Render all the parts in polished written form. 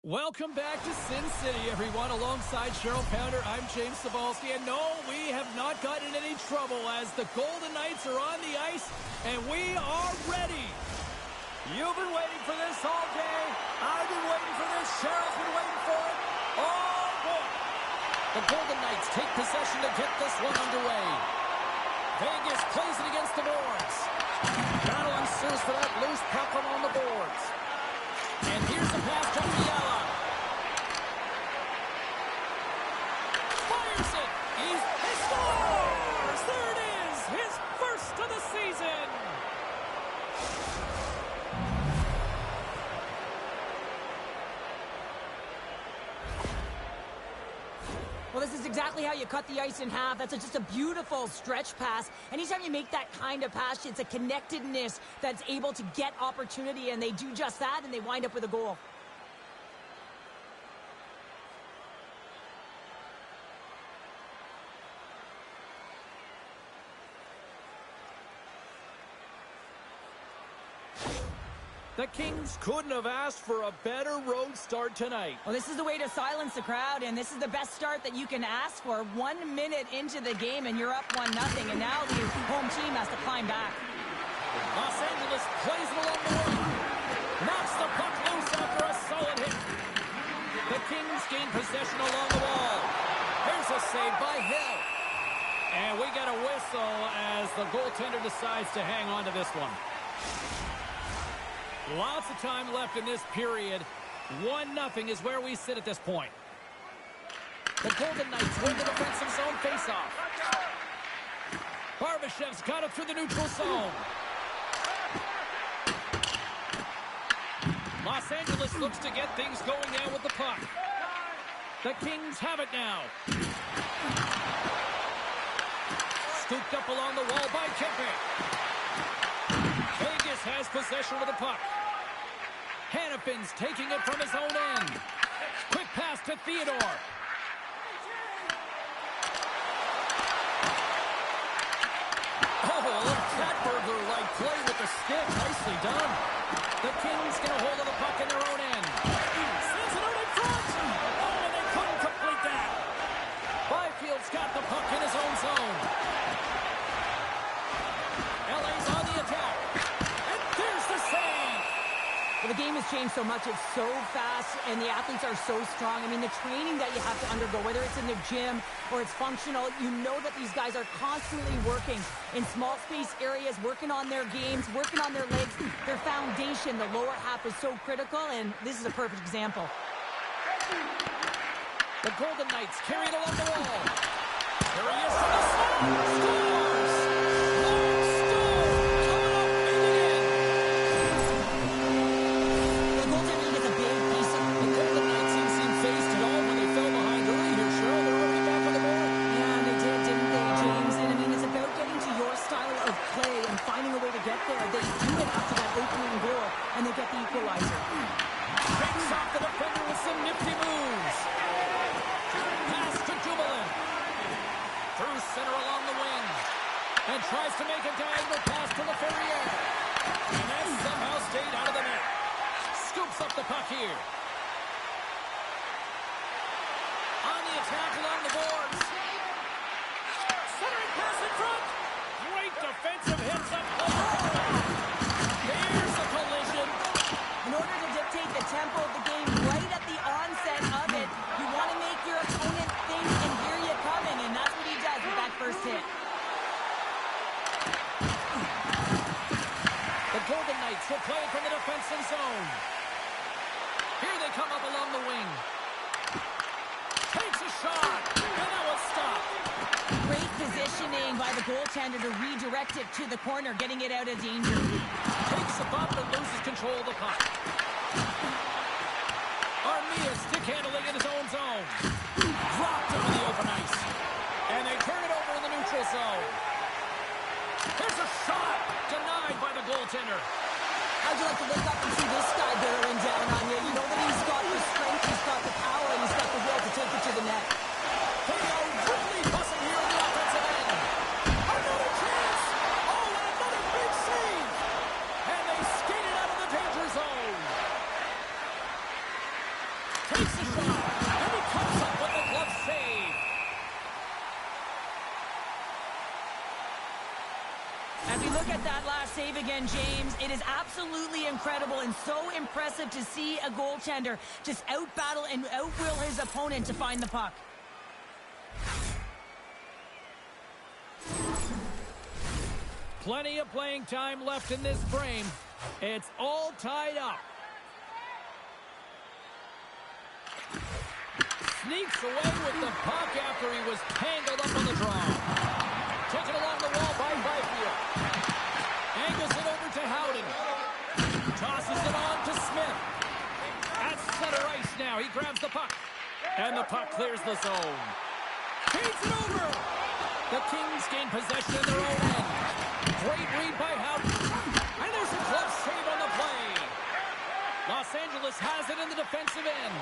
Welcome back to Sin City, everyone. Alongside Cheryl Pounder, I'm James Cebulski. And no, we have not gotten in any trouble as the Golden Knights are on the ice, and we are ready. You've been waiting for this all day. I've been waiting for this. Cheryl's been waiting for it. Oh, boy. The Golden Knights take possession to get this one underway. Vegas plays it against the boards. Battle ensues for that loose puck along the boards. And here's the pass to Fiala. Fires it. He scores! There it is! His first of the season! Well, this is exactly how you cut the ice in half. That's just a beautiful stretch pass. Anytime you make that kind of pass, it's a connectedness that's able to get opportunity, and they do just that, and they wind up with a goal. The Kings couldn't have asked for a better road start tonight. Well, this is the way to silence the crowd, and this is the best start that you can ask for. 1 minute into the game, and you're up 1-0, and now the home team has to climb back. Los Angeles plays it along the wing. Knocks the puck loose after a solid hit. The Kings gain possession along the wall. Here's a save by Hill. And we get a whistle as the goaltender decides to hang on to this one. Lots of time left in this period. 1-0 is where we sit at this point. The Golden Knights win the defensive zone faceoff. Barbashev's got it through the neutral zone. Los Angeles looks to get things going now with the puck. The Kings have it now. Scooped up along the wall by Kempe. Vegas has possession of the puck. Hannafin's taking it from his own end. Quick pass to Theodore. Oh, a little cat burglar-like play with the stick. Nicely done. The Kings get a hold of the puck in their own end. Sends it out in front. Oh, and they couldn't complete that. Byfield's got the puck in his own zone. LA's on the attack. And there's the save. Well, the game has changed so much. It's so fast, and the athletes are so strong. I mean, the training that you have to undergo, whether it's in the gym or it's functional, you know that these guys are constantly working in small space areas, working on their games, working on their legs. Their foundation, the lower half, is so critical, and this is a perfect example. The Golden Knights carry it along the wall. There he is from the slot. Scores! They do it after that opening goal, and they get the equalizer. Breaks off the defender with some nifty moves. Pass to Dumoulin. Through center along the wing. And tries to make a diagonal pass to Laferriere. And that somehow stayed out of the net. Scoops up the puck here. On the attack along the boards. Centering pass in front. Great defensive hits up close. Here's a collision. In order to dictate the tempo of the game right at the onset of it, you want to make your opponent think and hear you coming, and that's what he does with that first hit. The Golden Knights will play from the defensive zone. Here they come up along the wing. Takes a shot, and that was stopped. Great positioning by the goaltender to redirect it to the corner, getting it out of danger. Takes a bump and loses control of the puck. Armia stick handling in his own zone. Dropped over the open ice. And they turn it over in the neutral zone. Here's a shot. Denied by the goaltender. How'd you like to look up and see this guy barreling down on you? You know that he's got the strength, he's got the power, and he's got the will to take it to the net. They are really busting here on the offensive end. Another chance. Oh, and another big save. And they skated out of the danger zone. Takes a shot. And he comes up with the glove save. As we look at that last save again, James, it is absolutely incredible and so impressive to see a goaltender just out-battle and out-will his opponent to find the puck. Plenty of playing time left in this frame. It's all tied up. Sneaks away with the puck after he was tangled up on the draw. Taken along the wall by Byfield. Angles it over to Howden. Tosses it on to Smith. At center ice now. He grabs the puck. And the puck clears the zone. Feeds it over. The Kings gain possession in their own end. Great read by Howden. And there's a glove save on the play. Los Angeles has it in the defensive end.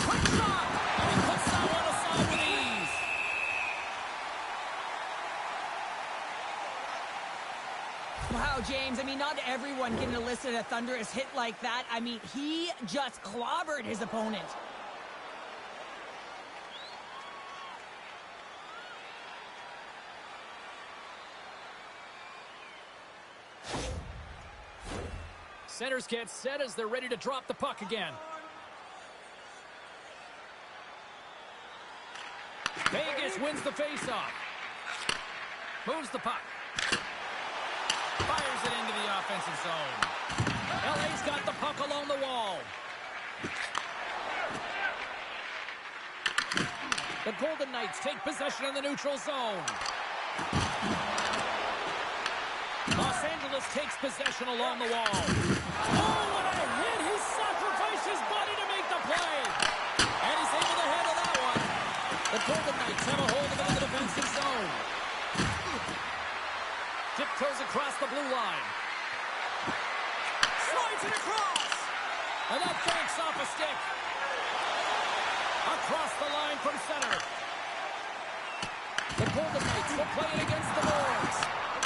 Quick shot! And he puts that one aside with ease. Wow, James, I mean, not everyone can elicit a thunderous hit like that. I mean, he just clobbered his opponent. Centers get set as they're ready to drop the puck again. Vegas wins the faceoff. Moves the puck. Fires it into the offensive zone. LA's got the puck along the wall. The Golden Knights take possession in the neutral zone. Los Angeles takes possession along the wall. Oh, what a hit! He sacrificed his body to make the play. And he's able to handle that one. The Golden Knights have a hold of it in the defensive zone. Tiptoes across the blue line. Slides it across. And that banks off a stick. Across the line from center. The Golden Knights will play it against the boards.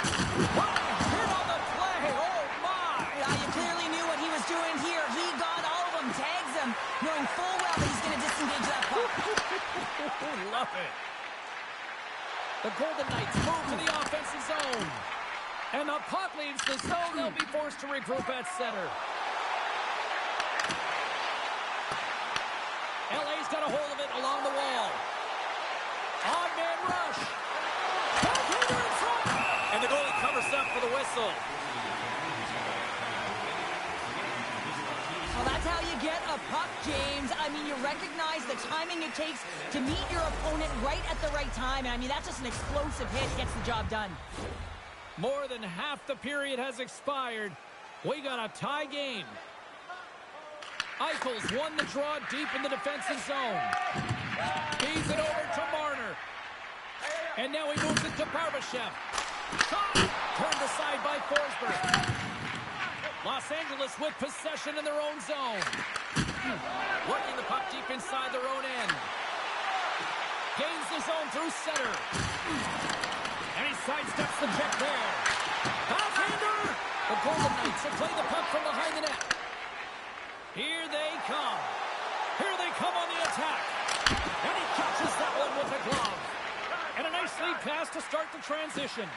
What a hit on the play. Oh, my. Yeah, you clearly knew what he was doing here. He got all of them, tags them, knowing full well that he's going to disengage that puck. Love it. The Golden Knights move to the offensive zone. And the puck leaves the zone. They'll be forced to regroup at center. LA's got a hold of it along the wall. Odd man rush. Backhander in front. And the goalie covers up for the whistle. Well, that's how you get a puck, James. I mean, you recognize the timing it takes to meet your opponent right at the right time. And I mean, that's just an explosive hit. Gets the job done. More than half the period has expired. We got a tie game. Eichel's won the draw deep in the defensive zone. Feeds it over to Marner. And now he moves it to Barbashev. Shot! Turned aside by Forsberg. Los Angeles with possession in their own zone. Working the puck deep inside their own end. Gains the zone through center. And he sidesteps the check there. Backhander! The Golden Knights have played the puck from behind the net. Here they come. Here they come on the attack. And he catches that one with a glove. And a nice lead pass to start the transition.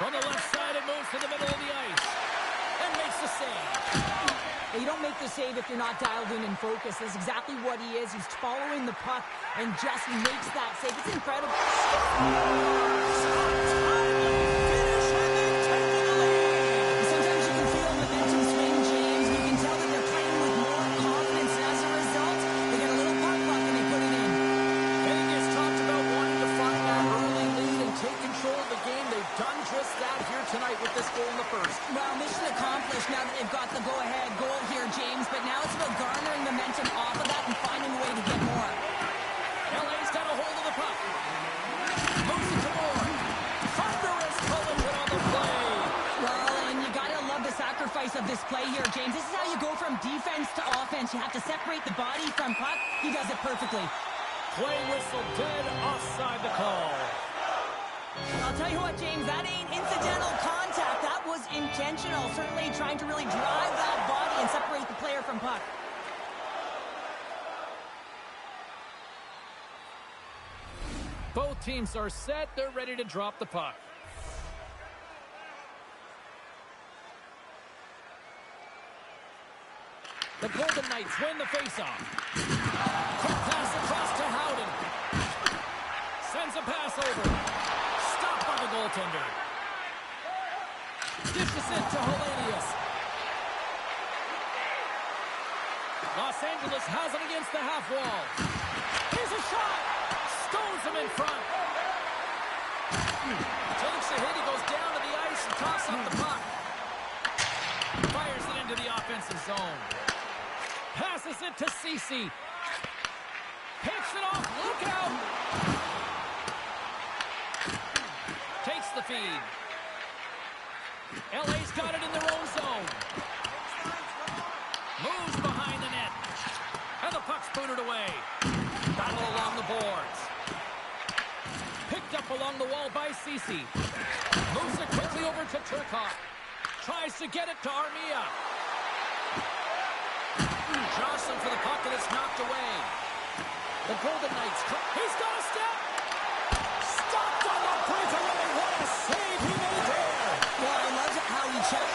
From the left side, it moves to the middle of the ice. And makes the save. You don't make the save if you're not dialed in and focused. That's exactly what he is. He's following the puck and just makes that save. It's incredible. Sometimes you can feel momentum swing, James. You can tell that they're playing with more confidence. And as a result, they get a little puck luck and they put it in. Vegas talked about wanting to find that early lead and take control of the game. They've done just that here tonight with this goal in the first. Well, mission accomplished now that they've got the go-ahead goal here, James. But now it's about garnering momentum off of that and finding a way to get more. LA's got a hold of the puck. Moves it to Moore. Fires love this play here, James. This is how you go from defense to offense. You have to separate the body from puck. He does it perfectly. Play whistle dead, offside the call. I'll tell you what, James, that ain't incidental contact. That was intentional. Certainly trying to really drive that body and separate the player from puck. Both teams are set. They're ready to drop the puck. The Golden Knights win the faceoff. Quick pass across to Howden. Sends a pass over. Stopped by the goaltender. Dishes it to Hellenius. Los Angeles has it against the half wall. Here's a shot. Stones him in front. Takes a hit. He goes down to the ice and tosses up the puck. Fires it into the offensive zone. Passes it to Ceci. Picks it off. Look out. Takes the feed. LA's got it in their own zone. Moves behind the net. And the puck's booted away. Battle along the boards. Picked up along the wall by Ceci. Moves it quickly over to Turcotte. Tries to get it to Armia. Jostling for the puck and it's knocked away. The Golden Knights. He's got a step. Stopped on the breakaway. What a save he made there. Well, I love how he checked.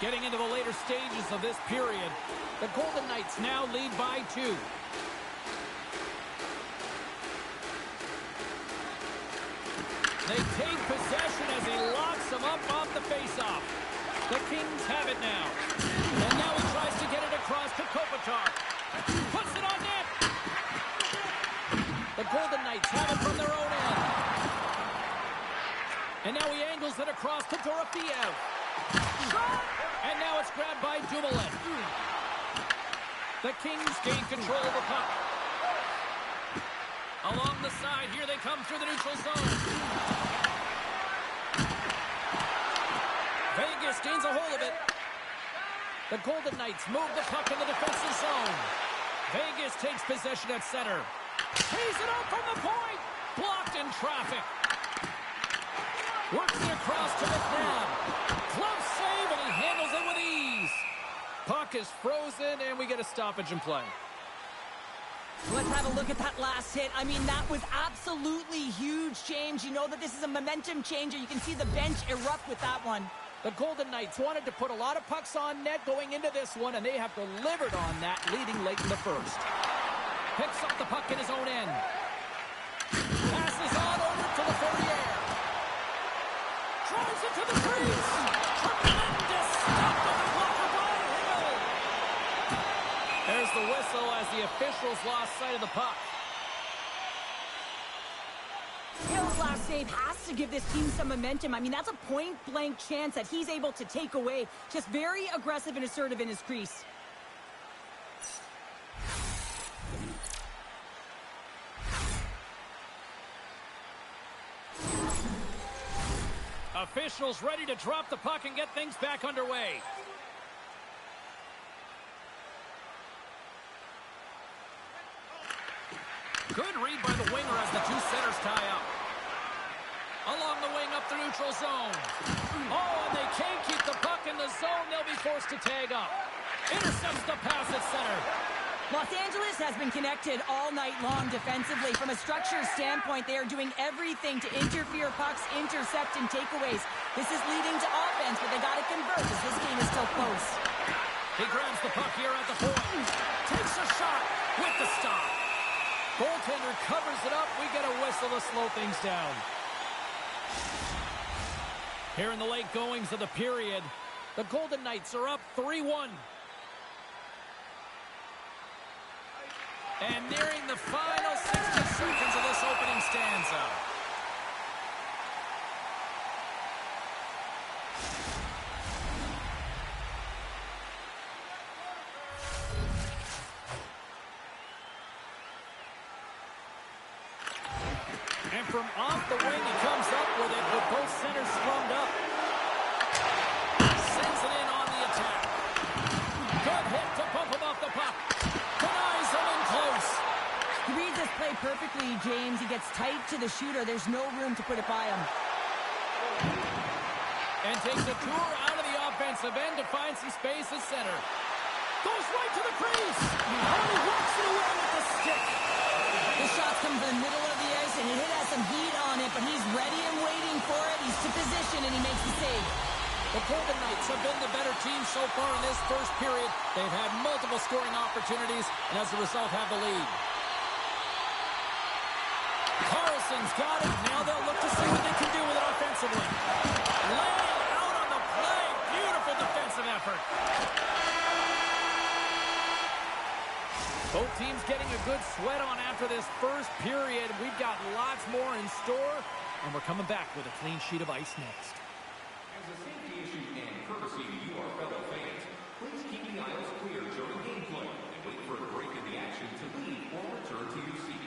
Getting into the later stages of this period, the Golden Knights now lead by 2. They take possession as he locks them up off the faceoff. The Kings have it now. And now he tries to get it across to Kopitar. Puts it on net. The Golden Knights have it from their own end. And now he angles it across to Dorofeev. And now it's grabbed by Dumoulin. The Kings gain control of the puck. Along the side, here they come through the neutral zone. Vegas gains a hold of it. The Golden Knights move the puck in the defensive zone. Vegas takes possession at center. Tees it up from the point. Blocked in traffic. Works it across to McNabb. Glove save, and he handles it with ease. Puck is frozen, and we get a stoppage in play. Let's have a look at that last hit. I mean, that was absolutely huge, James. You know that this is a momentum changer. You can see the bench erupt with that one. The Golden Knights wanted to put a lot of pucks on net going into this one, and they have delivered on that, leading late in the first. Picks up the puck in his own end. Passes on over to the Fourier. Drives it to the crease. Tremendous stop on the blocker by Hill. There's the whistle as the officials lost sight of the puck. Hill's last save has to give this team some momentum. I mean, that's a point-blank chance that he's able to take away. Just very aggressive and assertive in his crease. Officials ready to drop the puck and get things back underway. Good read by the winger as the two centers tie up. Along the wing up the neutral zone. Oh, and they can't keep the puck in the zone. They'll be forced to tag up. Intercepts the pass at center. Los Angeles has been connected all night long defensively. From a structure standpoint, they are doing everything to interfere pucks, intercept, and takeaways. This is leading to offense, but they got to convert as this game is still close. He grabs the puck here at the point. Takes a shot with the stop. Goaltender covers it up. We get a whistle to slow things down. Here in the late goings of the period, the Golden Knights are up 3-1. And nearing the final 60 seconds of this opening stanza. And from off the wing, he comes up with it with both centers scrummed up. Sends it in on the attack. Good hit to bump him off the puck. Denies him in close. He reads this play perfectly, James. He gets tight to the shooter. There's no room to put it by him. And takes a tour out of the offensive end to find some space at center. Goes right to the crease. Oh, he walks it away with the stick. The shot's coming from the middle of the ice, and it has some heat on it, but he's ready and waiting for it. He's to position, and he makes the save. The Golden Knights have been the better team so far in this first period. They've had multiple scoring opportunities, and as a result have the lead. Carlson's got it. Now they'll look to see what they can do with it offensively. Laying out on the play. Beautiful defensive effort. Both teams getting a good sweat on after this first period. We've got lots more in store, and we're coming back with a clean sheet of ice next. As a safety issue and courtesy to you, our fellow fans, please keep the aisles clear during gameplay and wait for a break in the action to leave or return to your seat.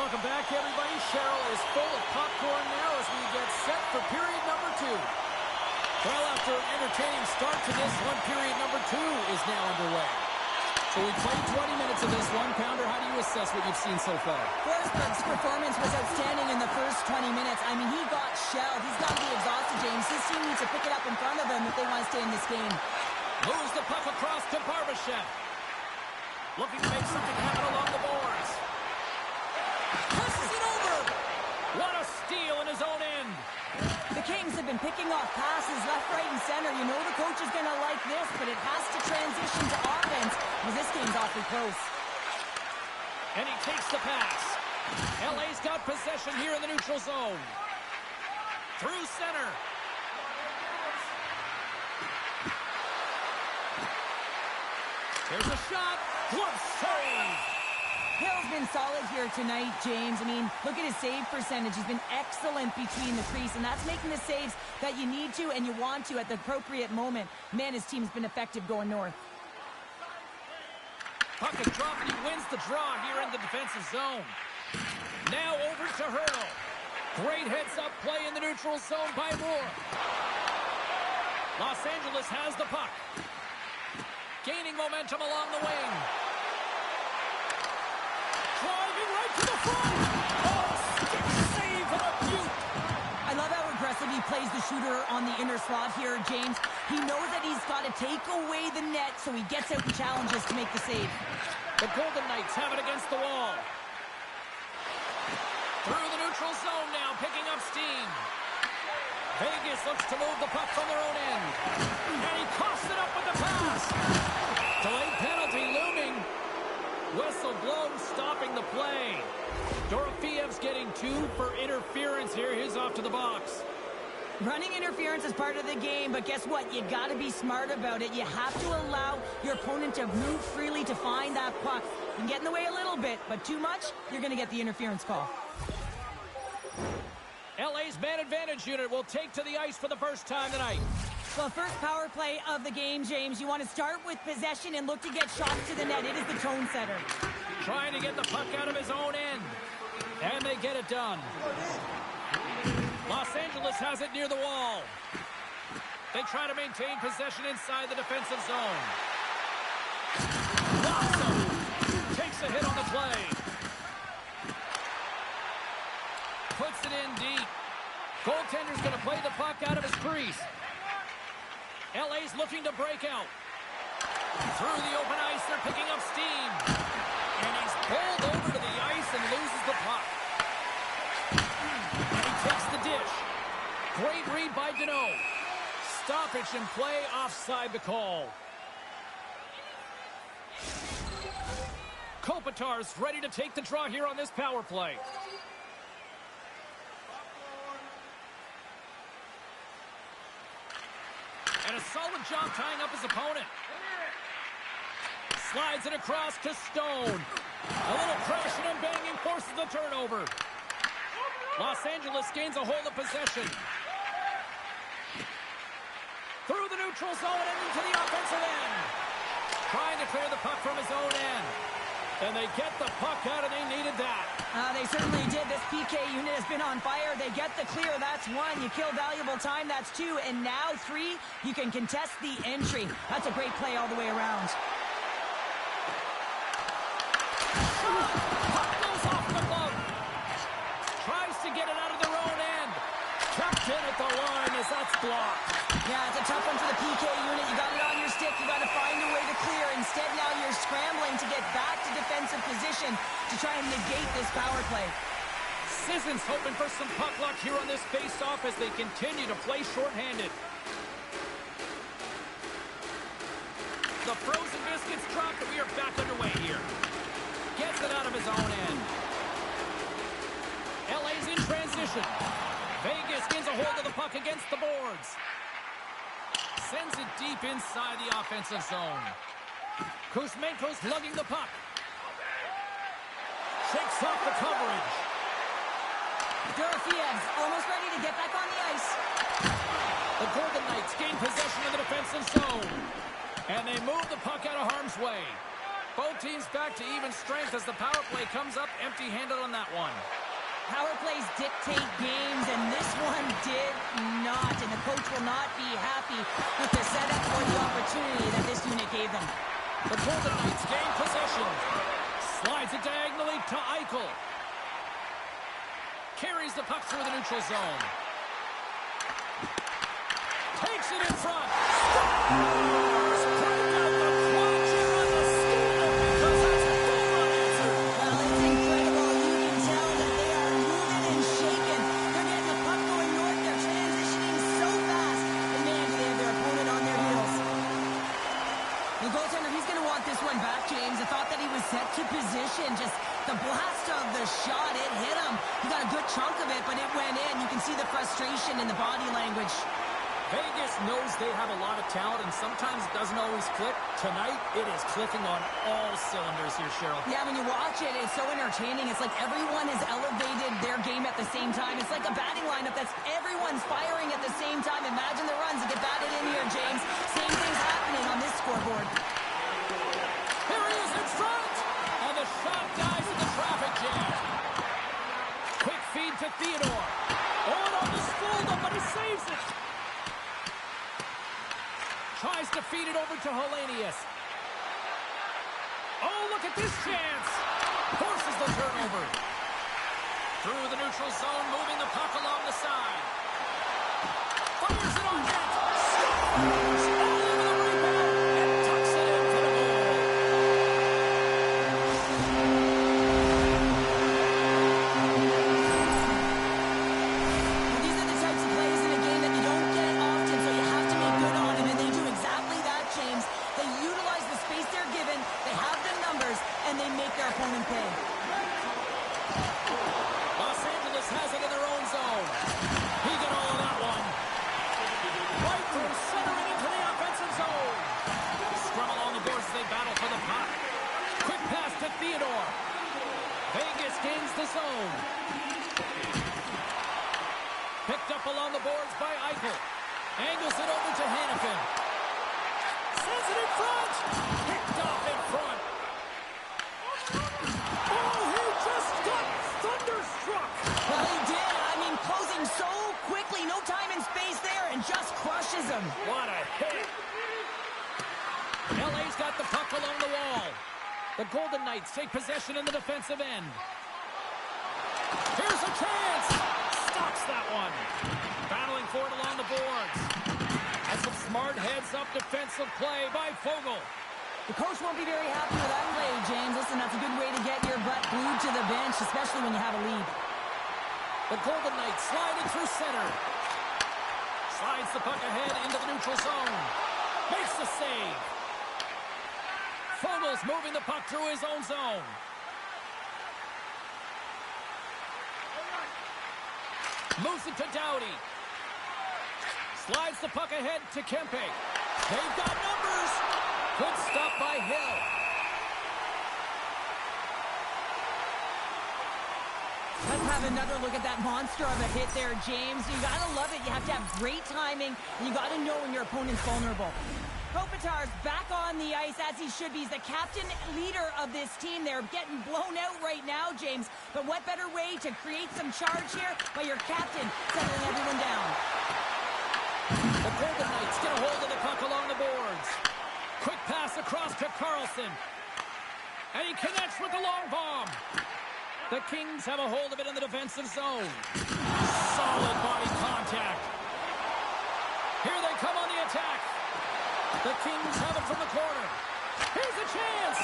Welcome back, everybody. Cheryl is full of popcorn now as we get set for period number 2. Well, after an entertaining start to this one, period number 2 is now underway. So we played 20 minutes of this one. Pounder, how do you assess what you've seen so far? Forsberg's performance was outstanding in the first 20 minutes. I mean, he got shelled. He's got to be exhausted, James. His team needs to pick it up in front of him if they want to stay in this game. Moves the puck across to Barbashev. Looking to make something happen along the boards. Pushes it over. What a steal in his own end. The Kings have been picking off passes left, right, and center. You know the coach is going to like this, but it has to transition to offense because this game's awfully close. And he takes the pass. LA's got possession here in the neutral zone. Through center. Here's a shot. Glove save. Hill's been solid here tonight, James. I mean, look at his save percentage. He's been excellent between the crease, and that's making the saves that you need to and you want to at the appropriate moment. Man, his team's been effective going north. Puck is dropped, and he wins the draw here in the defensive zone. Now over to Hurdle. Great heads-up play in the neutral zone by Moore. Los Angeles has the puck. Gaining momentum along the wing. Driving right to the front. Oh, stick save and a beaut. I love how aggressive he plays the shooter on the inner slot here, James. He knows that he's got to take away the net, so he gets out and challenges to make the save. The Golden Knights have it against the wall. Through the neutral zone now, picking up steam. Vegas looks to move the puck from their own end. And he coughs it up with the pass. Delayed penalty looming. Whistle blown, stopping the play. Dorofiev's getting 2 for interference here. He's off to the box. Running interference is part of the game, but guess what? You got to be smart about it. You have to allow your opponent to move freely to find that puck. You can get in the way a little bit, but too much, you're going to get the interference call. LA's man advantage unit will take to the ice for the first time tonight. Well, first power play of the game, James. You want to start with possession and look to get shots to the net. It is the tone setter. Trying to get the puck out of his own end. And they get it done. Los Angeles has it near the wall. They try to maintain possession inside the defensive zone. Watson takes a hit on the play. Puts it in deep. Goaltender's going to play the puck out of his crease. LA's looking to break out. Through the open ice, they're picking up steam. And he's pulled over to the ice and loses the puck. And he takes the dish. Great read by Deneau. Stoppage and play offside the call. Kopitar's ready to take the draw here on this power play. And a solid job tying up his opponent. Slides it across to Stone. A little crashing and banging forces the turnover. Los Angeles gains a hold of possession. Through the neutral zone and into the offensive end. Trying to clear the puck from his own end. And they get the puck out, and they needed that. They certainly did. This PK unit has been on fire. They get the clear. That's 1. You kill valuable time. That's 2. And now 3, you can contest the entry. That's a great play all the way around. Puck goes off the glove. Tries to get it out of their own end. Tucked in at the line as that's blocked. Yeah, it's a tough one for the PK unit. You got it on your stick. You got to find a way to clear. Instead, now you're scrambling to get back to defensive position to try and negate this power play. Sissons hoping for some puck luck here on this face-off as they continue to play shorthanded. The frozen biscuits dropped, and we are back underway here. Gets it out of his own end. LA's in transition. Vegas gains a hold of the puck against the boards. Sends it deep inside the offensive zone. Kuzmenko's lugging the puck. Shakes off the coverage. Dorofiev's almost ready to get back on the ice. The Golden Knights gain possession of the defensive zone. And they move the puck out of harm's way. Both teams back to even strength as the power play comes up empty-handed on that one. Power plays dictate games, and this one did not. And the coach will not be happy with the setup or the opportunity that this unit gave them. The Golden Knights gain possession. Slides it diagonally to Eichel. Carries the puck through the neutral zone. Takes it in front. Scores! Break out the clutch and on the steal because that's a full-run answer. Well, it's incredible. You can tell that they are moving and shaking. They're getting the puck going north. They're transitioning so fast. And man, do they have their opponent on their heels. The goaltender, he's going to want this one back, James. I thought that he was set to position. Just the blast of the shot, it hit him. He got a good chunk of it, but it went in. You can see the frustration in the body language. Vegas knows they have a lot of talent, and sometimes it doesn't always click. Tonight, it is clicking on all cylinders here, Cheryl. Yeah, when you watch it, it's so entertaining. It's like everyone has elevated their game at the same time. It's like a batting lineup that's everyone's firing at the same time. Imagine the runs that get batted in here, James. Same thing's happening on this scoreboard. Here he is in front, and the shot dies in the traffic jam. Quick feed to Theodore. Oh, on the hold-up, but he saves it. Tries to feed it over to Hellenius. Oh, look at this chance. Forces the turnover. Through the neutral zone, moving the puck along the side. Fires it on net. Scores! All over the rebound and tucks it into the goal. These are the types of plays in a game that you don't get often, so you have to make good on them, and they do exactly that, James. They utilize the space they're given, they have the numbers, and they make their opponent pay. Los Angeles has it in their own zone. He got all of that one. Right from center and into the offensive zone. Scrum along the boards as they battle for the puck. Quick pass to Theodore. Vegas gains the zone. Picked up along the boards by Eichel. Angles it over to Hannafin. Sends it in front. Picked off in front. Oh, he just got thunderstruck. Well, he did. I mean, closing so quickly, no time and space there, and just crushes him. What a hit. LA's got the puck along the wall. The Golden Knights take possession in the defensive end. Here's a chance. Stops that one. Battling for it along the boards. That's some smart heads-up defensive play by Fogle. The coach won't be very happy with that play, James. Listen, that's a good way to get your butt glued to the bench, especially when you have a lead. The Golden Knights slide it through center. Slides the puck ahead into the neutral zone. Makes the save. Fogle's moving the puck through his own zone. Moves it to Doughty. Slides the puck ahead to Kempe. They've got numbers. Good stop by Hill. Let's have another look at that monster of a hit there, James. You gotta love it. You have to have great timing, and you gotta know when your opponent's vulnerable. Kopitar's back on the ice as he should be. He's the captain leader of this team. They're getting blown out right now, James. But what better way to create some charge here by your captain settling everyone down? The Golden Knights get a hold of the puck along the boards. Quick pass across to Carlson. And he connects with the long bomb. The Kings have a hold of it in the defensive zone. Solid body contact. Here they come on the attack. The Kings have it from the corner. Here's a chance.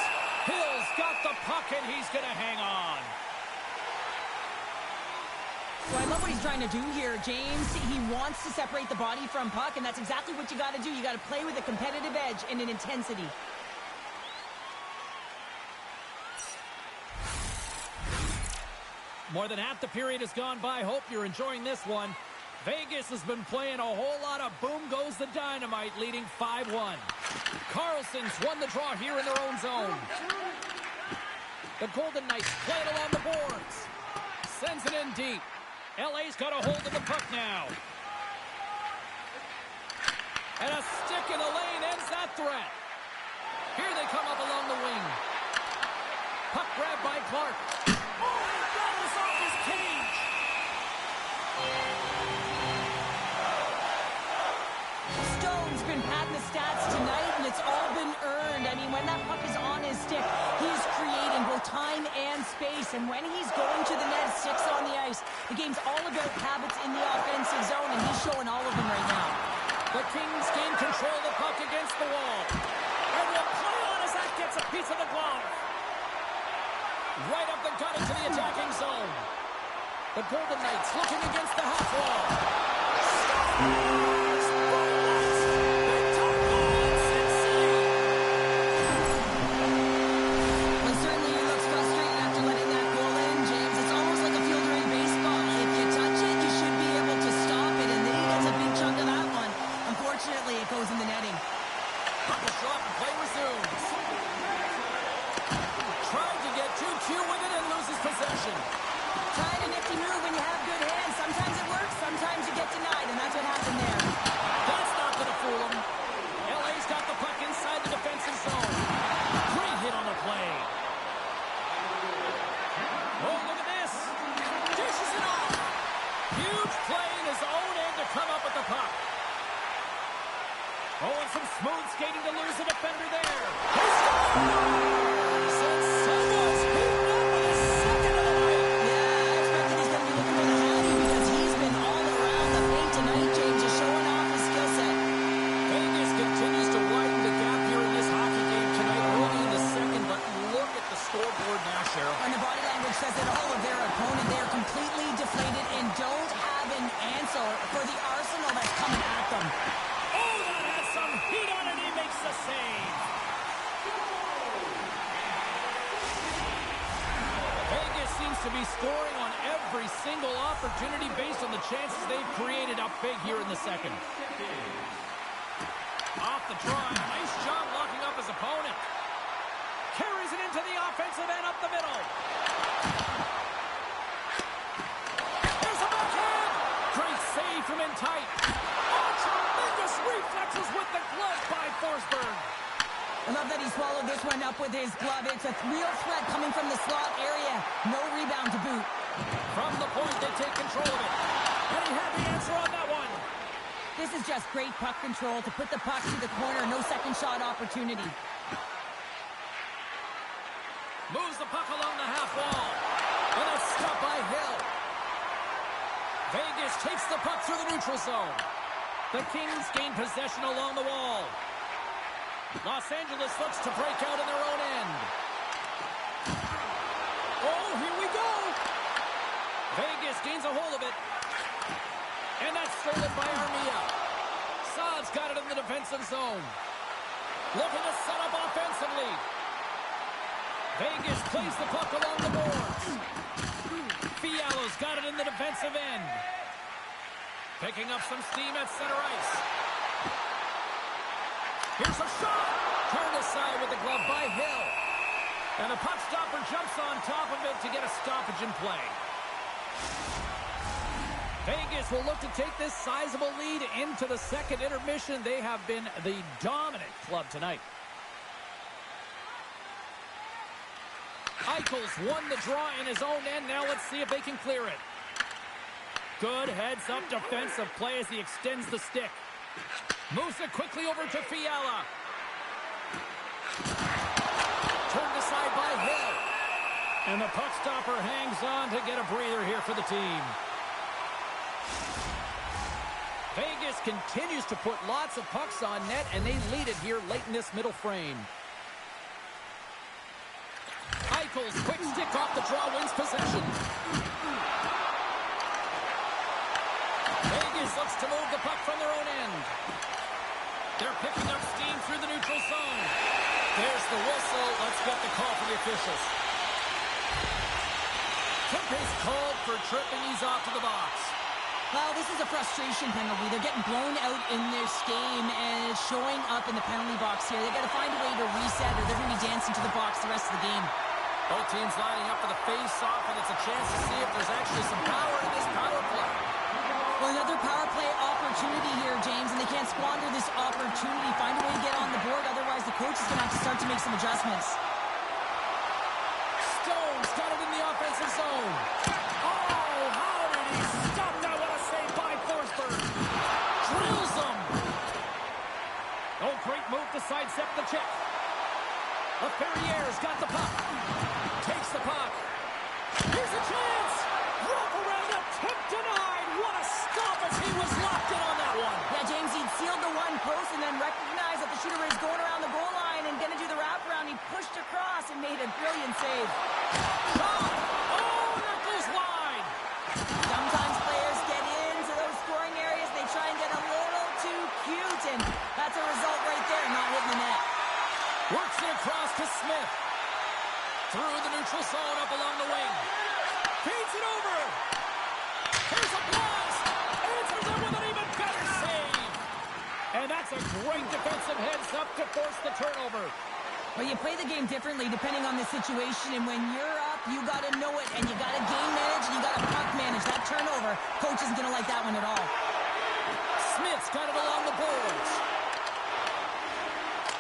Hill's got the puck, and he's going to hang on. Well, I love what he's trying to do here, James. He wants to separate the body from puck, and that's exactly what you got to do. You got to play with a competitive edge and an intensity. More than half the period has gone by. Hope you're enjoying this one. Vegas has been playing a whole lot of boom goes the dynamite, leading 5-1. Carlson's won the draw here in their own zone. The Golden Knights play it along the boards. Sends it in deep. LA's got a hold of the puck now. And a stick in the lane ends that threat. Here they come up along the wing. Puck grabbed by Clark. Oh, he rattles off his cage. Stone's been padding the stats tonight, and it's all been earned. I mean, when that puck is on his stick, he's creating both time and space. And when he's going to the net, 6 on the ice, the game's all about habits in the offensive zone, and he's showing all of them right now. The Kings gain control of the puck against the wall. And will play on as that gets a piece of the glove. Right up the gut into the attacking zone. The Golden Knights looking against the half wall. Scores! Bullets! They took goal, Sin City! Well, certainly he looks frustrated after letting that goal in, James. It's almost like a field during baseball. If you touch it, you should be able to stop it, and then he gets a big chunk of that one. Unfortunately, it goes in the netting. Puck is shot and play resumes. Tried to get too cute with it and loses possession. Trying a nifty move when you have good hands. Sometimes it works, sometimes you get denied, and that's what happened there. That's not going to fool him. LA's got the puck inside the defensive zone. Great hit on the play. Oh, look at this. Dishes it off. Huge play in his own end to come up with the puck. Oh, and some smooth skating to lose the defender there. He scores! And someone's heating up with his second of the night. Yeah, I expected he's going to be looking for the hattie because he's been all around the paint tonight, James, just showing off his skill set. Vegas continues to widen the gap here in this hockey game tonight, early in the second, but look at the scoreboard now, Cheryl. And the body language says it all of their opponent. They are completely deflated and don't have an answer for the arsenal that's coming at them. Oh, that has some heat on it. He makes the save. Vegas seems to be scoring on every single opportunity based on the chances they've created up big here in the second. Off the draw. Nice job locking up his opponent. Carries it into the offensive end up the middle. There's a backhand. Great save from in tight. Oh, tremendous reflexes with the glove by Forsberg. I love that he swallowed this one up with his glove. It's a real threat coming from the slot area. No rebound to boot. From the point, they take control of it. And he had the answer on that one. This is just great puck control to put the puck to the corner. No second shot opportunity. Moves the puck along the half wall. And it's stopped by Hill. Vegas takes the puck through the neutral zone. The Kings gain possession along the wall. Los Angeles looks to break out in their own end. Oh, here we go. Vegas gains a hold of it. And that's stolen by Armia. Saad's got it in the defensive zone. Looking to set up offensively. Vegas plays the puck along the boards. Fialo's got it in the defensive end. Picking up some steam at center ice. Here's a shot. Turned aside with the glove by Hill. And the puck stopper jumps on top of it to get a stoppage in play. Vegas will look to take this sizable lead into the second intermission. They have been the dominant club tonight. Eichel's won the draw in his own end. Now let's see if they can clear it. Good heads-up defensive play as he extends the stick. Moves it quickly over to Fiala. Turned aside by Hill. And the puck stopper hangs on to get a breather here for the team. Vegas continues to put lots of pucks on net, and they lead it here late in this middle frame. Eichel's quick stick off the draw wins possession. Vegas looks to move the puck from their own end. They're picking up steam through the neutral zone. There's the whistle. Let's get the call from the officials. Kempe's called for tripping. He's off to the box. Well, this is a frustration penalty. They're getting blown out in this game, and it's showing up in the penalty box here. They've got to find a way to reset, or they're going to be dancing to the box the rest of the game. Both teams lining up for the face-off, and it's a chance to see if there's actually some power in this power play. Well, another power play opportunity here, James, and they can't squander this opportunity. Find a way to get on the board, otherwise the coach is going to have to start to make some adjustments. offensive zone. Oh, how did he stop that? What a save by Forsberg. Drills him. Oh, great move to sidestep the check. Laferriere's got the puck. Takes the puck. Here's a chance. Wrap around a tip denied. What a stop as he was locked in on that one. Yeah, James, he'd sealed the one post and then recognized that the shooter was going around the goal line and going to do the wraparound. He pushed across and made a brilliant save. Shot. Oh, that goes wide. Sometimes players get into those scoring areas. They try and get a little too cute, and that's a result right there, not hitting the net. Works it across to Smith. Through the neutral zone, up along the wing. Feeds it over. Here's a blast. Answers it with an even better save. And that's a great defensive heads-up to force the turnover. Well, you play the game differently depending on the situation, and when you're up, you got to know it, and you got to game manage, and you got to puck manage. That turnover, coach isn't going to like that one at all. Smith's got it along the boards.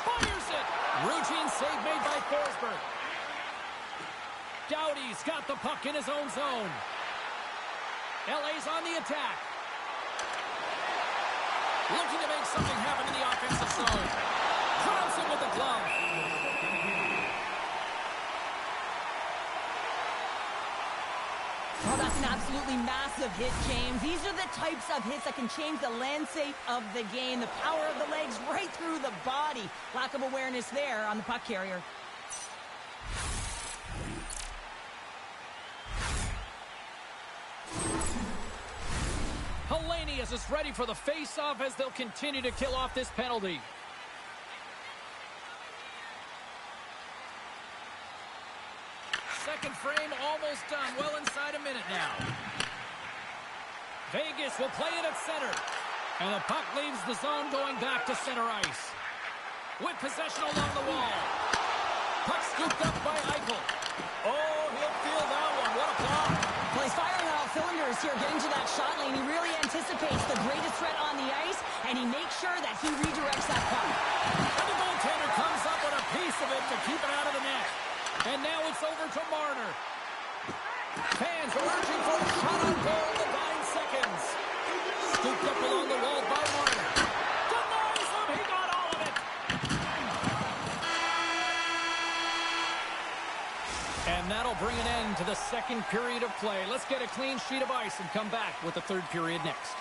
Fires it. Routine save made by Forsberg. Doughty's got the puck in his own zone. LA's on the attack. Looking to make something happen in the offensive zone. Crowds him with the glove. Oh, that's an absolutely massive hit, James. These are the types of hits that can change the landscape of the game. The power of the legs right through the body. Lack of awareness there on the puck carrier. Hellenius is ready for the face-off as they'll continue to kill off this penalty. Second frame almost done. Well inside a minute now. Vegas will play it at center. And the puck leaves the zone going back to center ice. With possession along the wall. Puck scooped up by Eichel. Oh, he'll feel that one. What a block. Well, he's firing on all cylinders here, getting to that shot lane. He really anticipates the greatest threat on the ice, and he makes sure that he redirects that puck. And the goaltender comes up with a piece of it to keep it out of the net. And now it's over to Marner. Fans are urging for a shot on goal in the 9 seconds. Scooped up along the wall by Marner. Denies him. He got all of it. And that'll bring an end to the second period of play. Let's get a clean sheet of ice and come back with the third period next.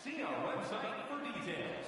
See our website for details.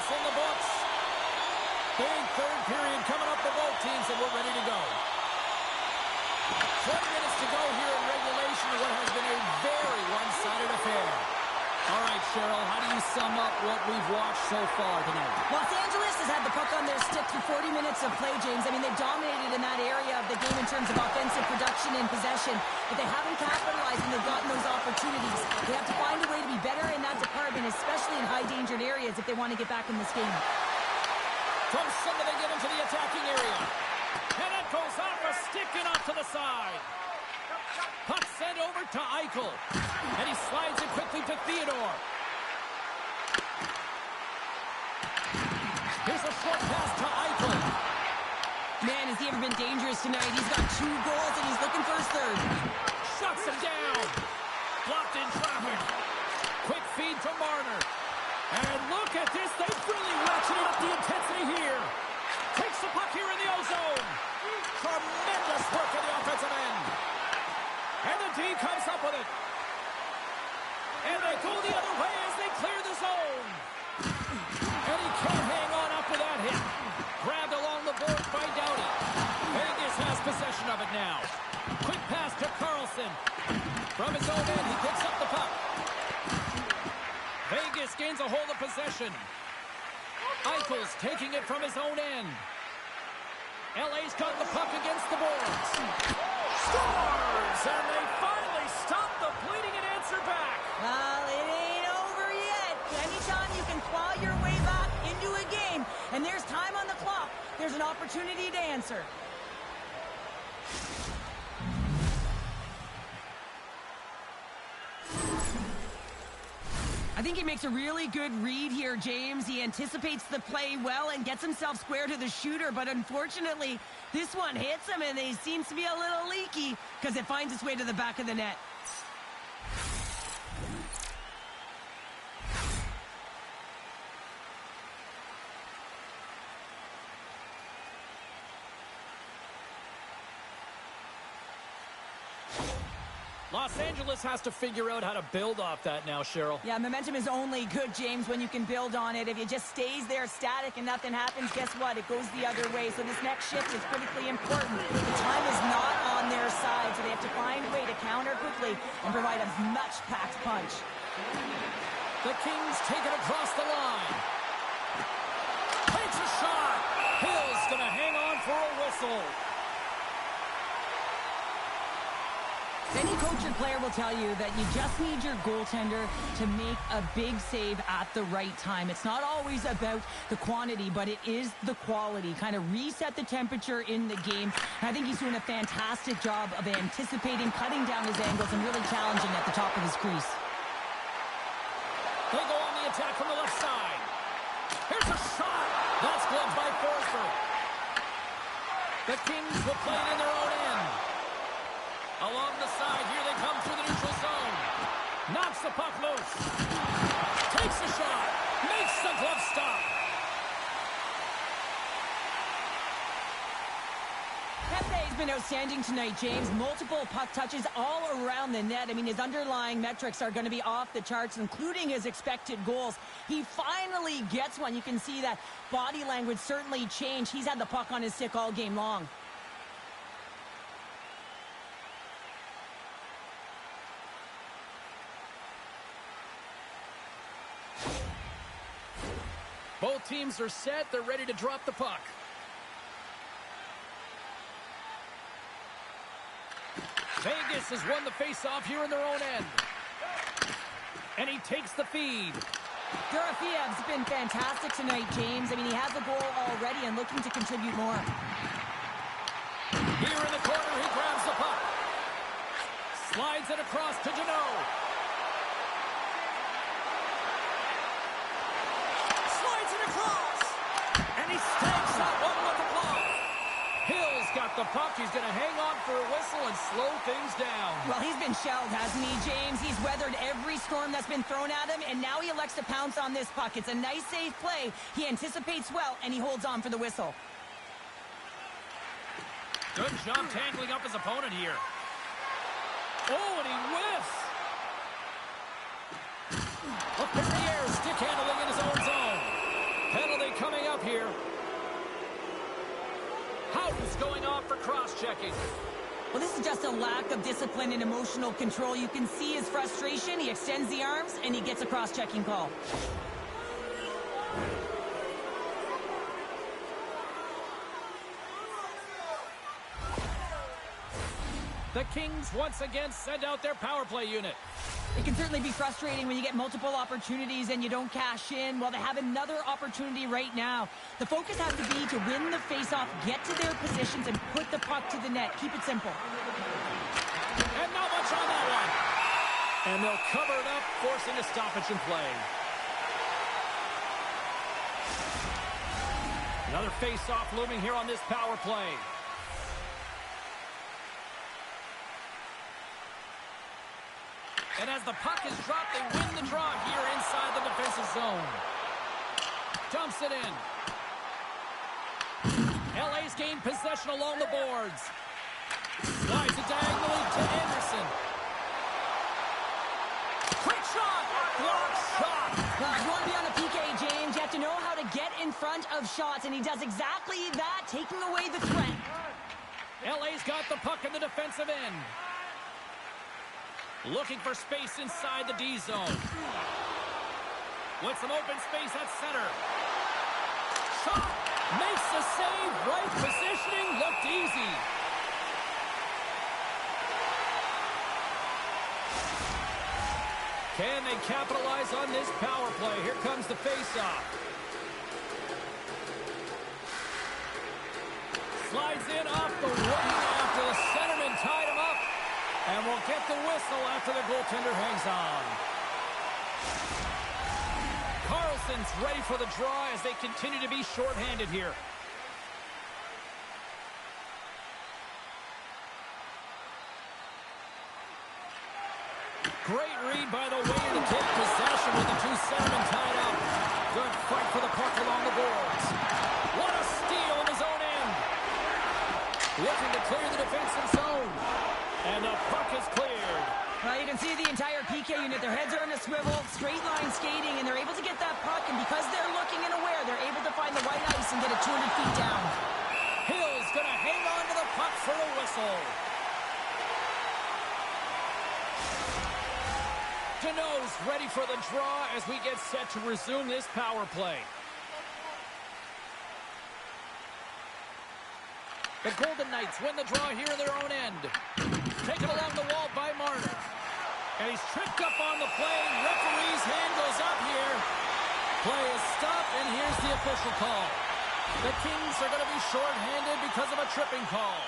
minutes in the books. Big third period coming up for both teams, and we're ready to go. 20 minutes to go here in regulation of what has been a very one-sided affair. All right, Cheryl, how do you sum up what we've watched so far tonight? Los Angeles has had the puck on their stick for 40 minutes of play, James. I mean, they've dominated in that area of the game in terms of offensive production and possession, but they haven't capitalized and they've gotten those opportunities. They have to find a way to be better in that department, especially in high-dangered areas if they want to get back in this game. From center, they get into the attacking area. And it goes off a stick and off to the side. Puck sent over to Eichel. And he slides it quickly to Theodore. Here's a short pass to Eichel. Man, has he ever been dangerous tonight? He's got 2 goals and he's looking for his third. Shuts him down. Blocked in traffic. Quick feed to Marner. And look at this. They've really ratcheted up the intensity here. Takes the puck here in the O-zone. Tremendous work at the offensive end. And the D comes up with it. And they go the other way as they clear the zone. And he can't hang on up with that hit. Grabbed along the board by Doughty. Vegas has possession of it now. Quick pass to Carlson. From his own end, he picks up the puck. Vegas gains a hold of possession. Eichel's taking it from his own end. LA's got the puck against the boards. Scores! And they finally stop the bleeding and answer back. Well, it ain't over yet. Anytime you can claw your way back into a game, and there's time on the clock, there's an opportunity to answer. I think he makes a really good read here, James. He anticipates the play well and gets himself square to the shooter, but unfortunately, this one hits him and he seems to be a little leaky because it finds its way to the back of the net. Los Angeles has to figure out how to build off that now, Cheryl. Yeah, momentum is only good, James, when you can build on it. If it just stays there static and nothing happens, guess what? It goes the other way. So this next shift is critically important. The time is not on their side, so they have to find a way to counter quickly and provide a much-packed punch. The Kings take it across the line. Takes a shot. Hill's going to hang on for a whistle. Any coach or player will tell you that you just need your goaltender to make a big save at the right time. It's not always about the quantity, but it is the quality. Kind of reset the temperature in the game. And I think he's doing a fantastic job of anticipating, cutting down his angles, and really challenging at the top of his crease. They go on the attack from the left side. Here's a shot. That's gloved by Forsberg. The Kings will play it in their own end. Along the side, here they come through the neutral zone. Knocks the puck loose. Takes a shot. Makes the glove stop. Kempe's been outstanding tonight, James. Multiple puck touches all around the net. I mean, his underlying metrics are going to be off the charts, including his expected goals. He finally gets one. You can see that body language certainly changed. He's had the puck on his stick all game long. Both teams are set. They're ready to drop the puck. Vegas has won the face-off here in their own end. And he takes the feed. Dorofiev's been fantastic tonight, James. I mean, he has a goal already and looking to contribute more. Here in the corner, he grabs the puck. Slides it across to Janot. He stakes that one with the block. Hill's got the puck. He's going to hang on for a whistle and slow things down. Well, he's been shelled, hasn't he, James? He's weathered every storm that's been thrown at him, and now he elects to pounce on this puck. It's a nice, safe play. He anticipates well, and he holds on for the whistle. Good job tangling up his opponent here. Oh, and he whiffs. Up in the air, stick handling in his own zone. here. Houghton's going off for cross-checking. Well, this is just a lack of discipline and emotional control. You can see his frustration. He extends the arms, and he gets a cross-checking call. The Kings once again send out their power play unit. It can certainly be frustrating when you get multiple opportunities and you don't cash in. Well, they have another opportunity right now. The focus has to be to win the faceoff, get to their positions, and put the puck to the net. Keep it simple. And not much on that one. And they'll cover it up, forcing a stoppage in play. Another faceoff looming here on this power play. And as the puck is dropped, they win the draw here inside the defensive zone. Dumps it in. LA's gained possession along the boards. Slides it diagonally to Anderson. Quick shot! Block shot! Well, if you want to be on a PK, James, you have to know how to get in front of shots, and he does exactly that, taking away the threat. LA's got the puck in the defensive end. Looking for space inside the D zone. With some open space at center. Shot! Makes the save. Right positioning. Looked easy. Can they capitalize on this power play? Here comes the faceoff. Slides in off the wing after the centerman tied him up. And we'll get the whistle after the goaltender hangs on. Carlson's ready for the draw as they continue to be shorthanded here. Great read by the winger to take possession with the two centermen tied up. Good fight for the puck along the boards. What a steal in his own end. Looking to clear the defensive zone. And the puck is cleared. Well, you can see the entire PK unit. Their heads are in a swivel, straight line skating, and they're able to get that puck. And because they're looking and aware, they're able to find the white ice and get it 200 feet down. Hill's going to hang on to the puck for the whistle. Deneau's ready for the draw as we get set to resume this power play. The Golden Knights win the draw here in their own end. Taken along the wall by Marner. And he's tripped up on the play. Referee's hand goes up here. Play is stopped, and here's the official call. The Kings are going to be shorthanded because of a tripping call.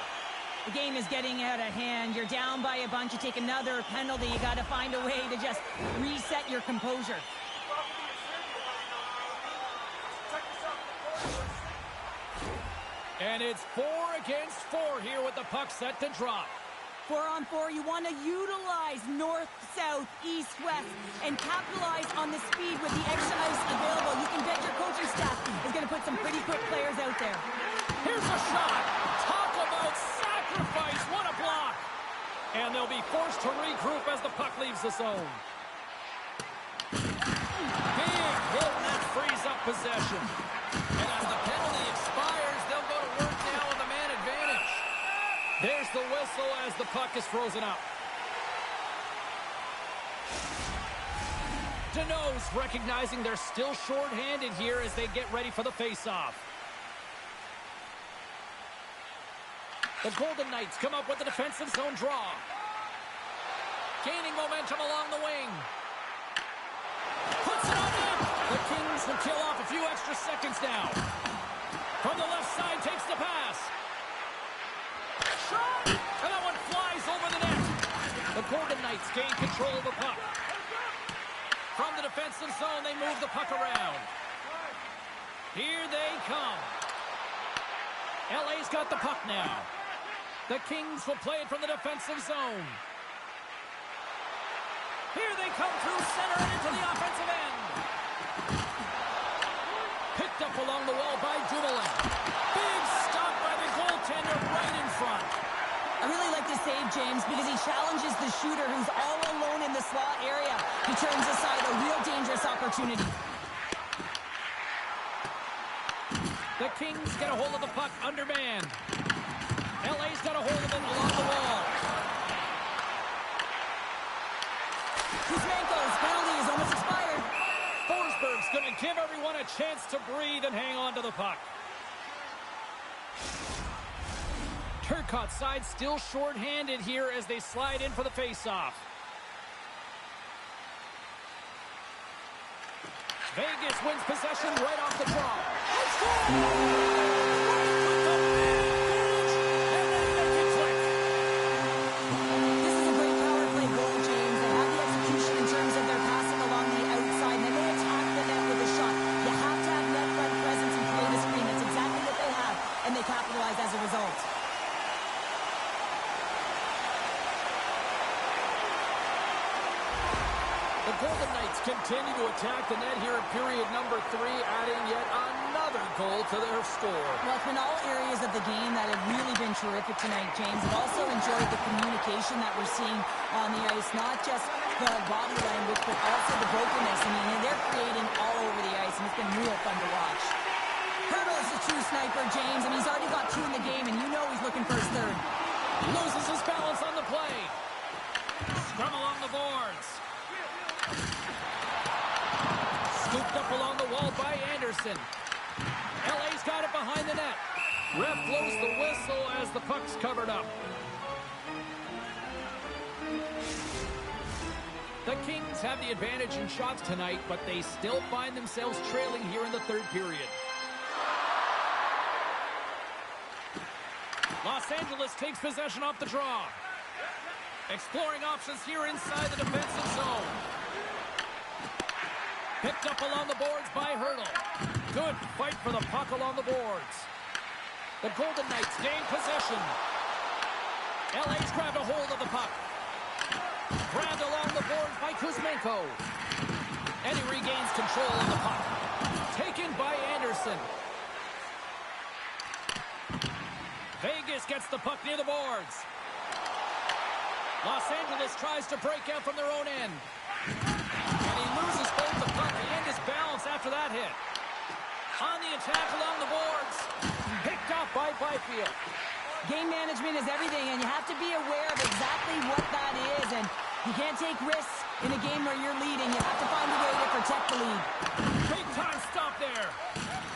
The game is getting out of hand. You're down by a bunch. You take another penalty. You got to find a way to just reset your composure. And it's 4 against 4 here with the puck set to drop. 4-on-4, you want to utilize north, south, east, west, and capitalize on the speed with the extra ice available. You can bet your coaching staff is going to put some pretty quick players out there. Here's a shot. Talk about sacrifice. What a block. And they'll be forced to regroup as the puck leaves the zone. Big hit, and that frees up possession. And as the penalty expires, they'll go to work now with the man advantage. There's the whistle as the puck is frozen up. Deneau's recognizing they're still shorthanded here as they get ready for the faceoff. The Golden Knights come up with the defensive zone draw. Gaining momentum along the wing. Puts it on in. The Kings will kill off a few extra seconds now. From the left side, takes the pass. Shot! And that one flies over the net. The Golden Knights gain control of the puck. From the defensive zone, they move the puck around. Here they come. LA's got the puck now. The Kings will play it from the defensive zone. Here they come through center and into the offensive end. Picked up along the wall by Dumoulin. Big stop by the goaltender right in front. I really like the save, James, because he challenges the shooter who's all alone in the slot area. He turns aside a real dangerous opportunity. The Kings get a hold of the puck under man. LA's got a hold of it along the wall. Kuzmenko's penalty is almost expired. Forsberg's going to give everyone a chance to breathe and hang on to the puck. Turcotte's side still short-handed here as they slide in for the face-off. Vegas wins possession right off the draw. This is a great power play goal, James. They have the execution in terms of their passing along the outside, and then they attack the net with a shot. You have to have net front presence and play the screen. That's exactly what they have, and they capitalize as a result. The Golden Knights continue to attack the net here in period number 3, adding yet another goal to their score. Well, it's been all areas of the game that have really been terrific tonight, James. I've also enjoyed the communication that we're seeing on the ice, not just the body language, but also the brokenness. I mean, they're creating all over the ice, and it's been real fun to watch. Hurdle's a true sniper, James, and he's already got 2 in the game, and you know he's looking for his third. Loses his balance on the play. Scrum along the boards. Scooped up along the wall by Anderson. LA's got it behind the net. Ref blows the whistle as the puck's covered up. The Kings have the advantage in shots tonight, but they still find themselves trailing here in the third period. Los Angeles takes possession off the draw. Exploring options here inside the defensive zone. Picked up along the boards by Hurdle. Good fight for the puck along the boards. The Golden Knights gain possession. LA's grabbed a hold of the puck. Grabbed along the boards by Kuzmenko. And he regains control of the puck. Taken by Anderson. Vegas gets the puck near the boards. Los Angeles tries to break out from their own end. And he loses both the puck and his balance after that hit. On the attack along the boards. Picked off by Byfield. Game management is everything, and you have to be aware of exactly what that is. And you can't take risks in a game where you're leading. You have to find a way to protect the lead. Big time stop there.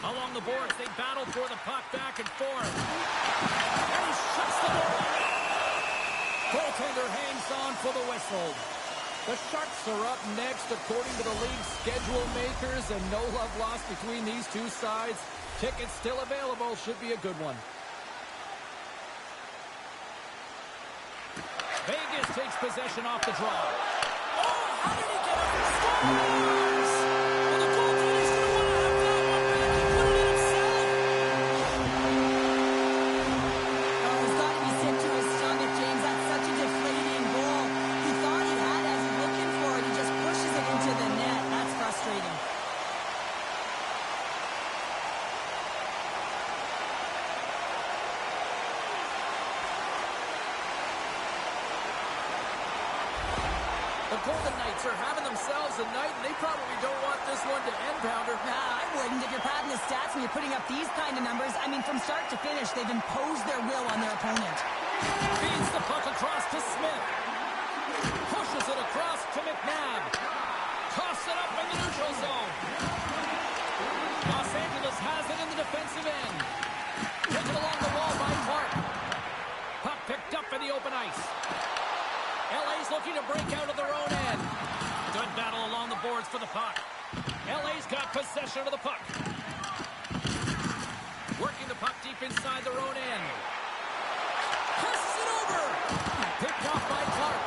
Along the boards, they battle for the puck back and forth. And he shuts the door. Goaltender hangs on for the whistle. The Sharks are up next according to the league's schedule makers, and no love lost between these two sides. Tickets still available. Should be a good one. Vegas takes possession off the draw. Oh, how did he get up and scores? Well, the goaltender's going to want to have that one back. He put it in himself. Oh, he's got to be sick to his stomach, James. That's such a deflating goal. He thought he had as he's looking for it. He just pushes it into the net. That's frustrating. The Golden Knights are having themselves a night, and they probably don't want this one to end, Pounder. Nah, I wouldn't. If you're padding the stats and you're putting up these kind of numbers, I mean, from start to finish, they've imposed their will on their opponent. Feeds the puck across to Smith. Pushes it across to McNabb. Toss it up in the neutral zone. Los Angeles has it in the defensive end. Taken along the wall by Clark. Puck picked up in the open ice. LA's looking to break out of their own end. Good battle along the boards for the puck. LA's got possession of the puck. Working the puck deep inside their own end. Passes it over. Picked off by Clark.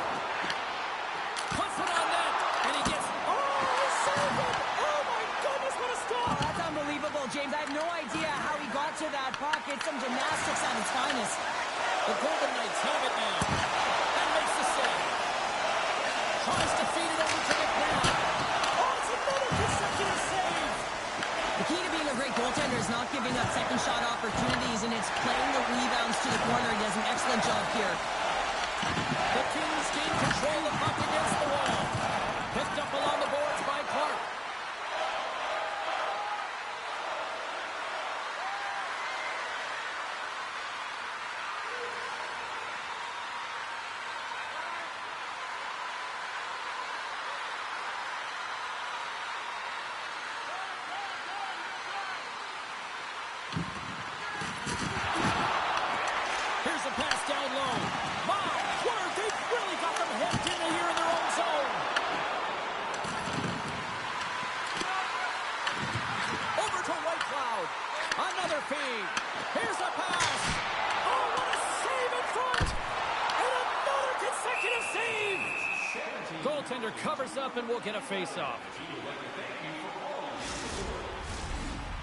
Puts it on net. And he gets... Oh, he saved it. Oh, my goodness, what a stop. Oh, that's unbelievable, James. I have no idea how he got to that puck. It's some gymnastics at its finest. The Golden Knights have it now. And makes the save. Tries to feed it over to McNabb. Oh, it's another consecutive save. The key to being a great goaltender is not giving up second shot opportunities, and it's playing the rebounds to the corner. He does an excellent job here. The Kings gain control of the puck against the wall. Picked up along the boards by Clark. defender covers up and will get a face-off.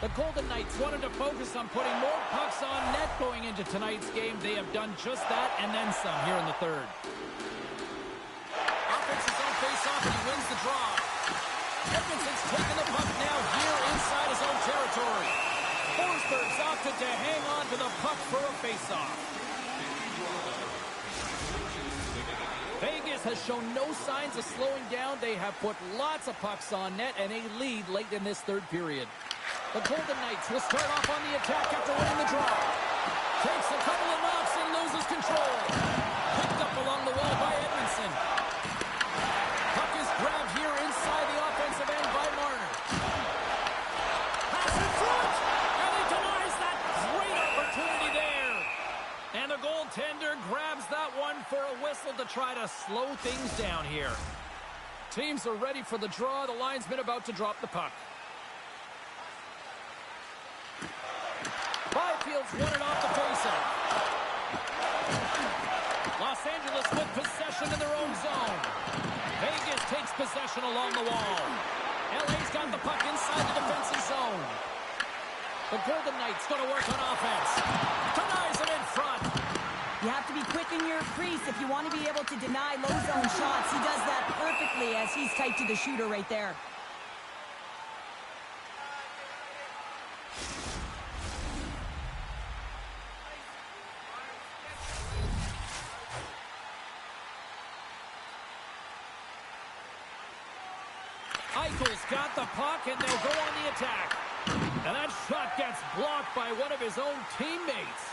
The Golden Knights wanted to focus on putting more pucks on net going into tonight's game. They have done just that and then some here in the third. Offense his own face-off and he wins the draw. Edmondson's taking the puck now here inside his own territory. Forsberg's opted to hang on to the puck for a face-off. Vegas has shown no signs of slowing down. They have put lots of pucks on net and a lead late in this third period. The Golden Knights will start off on the attack after winning the draw. Takes a couple of knocks and loses control. Picked up along the wall by Edmondson. Puck is grabbed here inside the offensive end by Marner. Pass in front! And he denies that great opportunity there. And the goaltender grabs that one for a whistle to try to slow things down here. Teams are ready for the draw. The linesman about to drop the puck. Byfield's won it off the faceoff. Los Angeles with possession in their own zone. Vegas takes possession along the wall. LA's got the puck inside the defensive zone. The Golden Knights going to work on offense. Denies it in front. You have to be quick in your crease if you want to be able to deny low zone shots. He does that perfectly as he's tight to the shooter right there. Eichel's got the puck, and they'll go on the attack. And that shot gets blocked by one of his own teammates.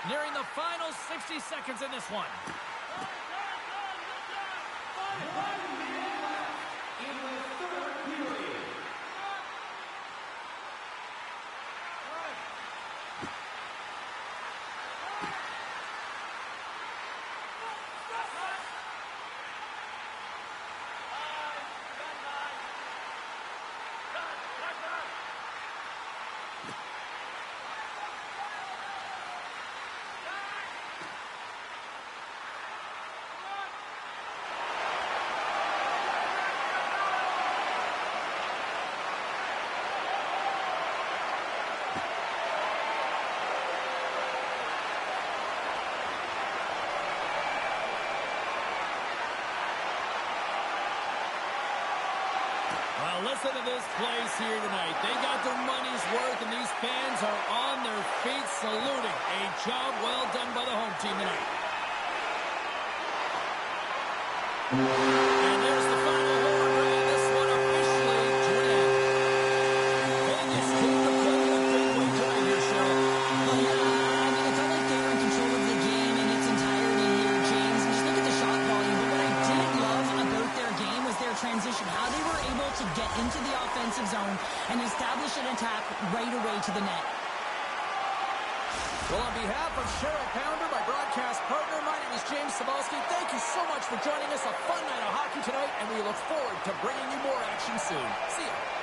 Nearing the final 60 seconds in this one. Listen to this place here tonight. They got their money's worth, and these fans are on their feet saluting. A job well done by the home team tonight. And there's the final horn, bringing this one officially to an end. Vegas came to play in a big way tonight here, Cheryl. Well, yeah, I mean, it felt like they were in control of the game in its entirety here, James. And just look at the shot volume. But what I did love about their game was their transition, how they were able to get into the offensive zone and establish an attack right away to the net. Well, on behalf of Cheryl Pounder, my broadcast partner, my name is James Cebulski. Thank you so much for joining us. A fun night of hockey tonight, and we look forward to bringing you more action soon. See ya.